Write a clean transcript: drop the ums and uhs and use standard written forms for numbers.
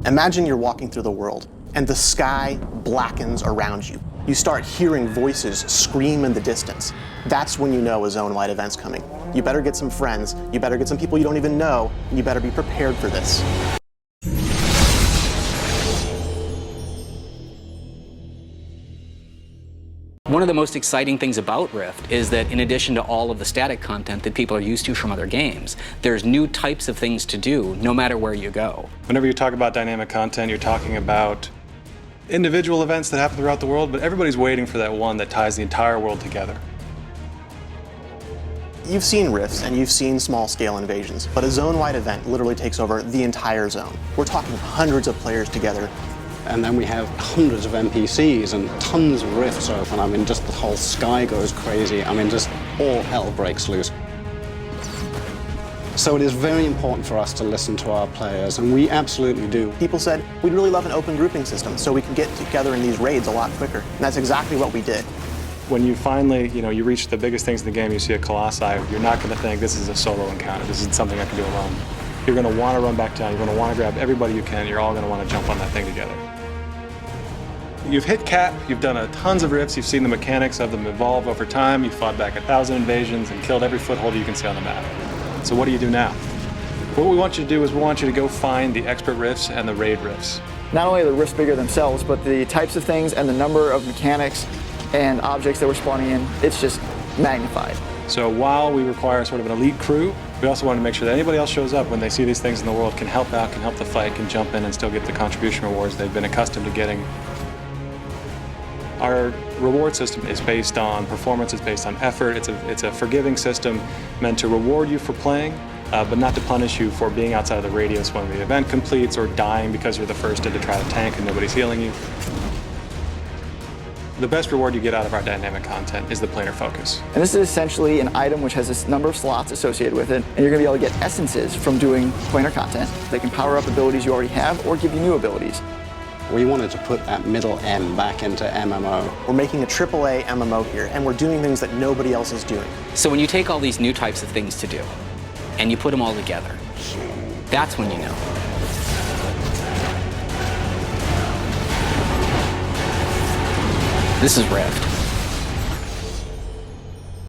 Imagine you're walking through the world, and the sky blackens around you. You start hearing voices scream in the distance. That's when you know a zone-wide event's coming. You better get some friends, you better get some people you don't even know, and you better be prepared for this. One of the most exciting things about Rift is that in addition to all of the static content that people are used to from other games, there's new types of things to do no matter where you go. Whenever you talk about dynamic content, you're talking about individual events that happen throughout the world, but everybody's waiting for that one that ties the entire world together. You've seen rifts and you've seen small-scale invasions, but a zone-wide event literally takes over the entire zone. We're talking hundreds of players together. And then we have hundreds of NPCs and tons of rifts open. I mean, just the whole sky goes crazy. I mean, just all hell breaks loose. So it is very important for us to listen to our players, and we absolutely do. People said, we'd really love an open grouping system so we can get together in these raids a lot quicker. And that's exactly what we did. When you finally, you reach the biggest things in the game, you see a Colossi, you're not going to think this is a solo encounter, this is something I can do alone. You're going to want to run back down, you're going to want to grab everybody you can, you're all going to want to jump on that thing together. You've hit cap, you've done tons of rifts, you've seen the mechanics of them evolve over time, you've fought back 1,000 invasions and killed every foothold you can see on the map. So what do you do now? What we want you to do is we want you to go find the expert rifts and the raid rifts. Not only are the rifts bigger themselves, but the types of things and the number of mechanics and objects that we're spawning in, it's just magnified. So while we require sort of an elite crew, we also want to make sure that anybody else shows up when they see these things in the world, can help out, can help the fight, can jump in and still get the contribution rewards they've been accustomed to getting. Our reward system is based on performance, it's based on effort, it's a forgiving system meant to reward you for playing, but not to punish you for being outside of the radius when the event completes or dying because you're the first in to try to tank and nobody's healing you. The best reward you get out of our dynamic content is the planar focus. And this is essentially an item which has this number of slots associated with it, and you're going to be able to get essences from doing planar content. They can power up abilities you already have or give you new abilities. We wanted to put that middle M back into MMO. We're making a AAA MMO here, and we're doing things that nobody else is doing. So when you take all these new types of things to do, and you put them all together, that's when you know. This is Rift.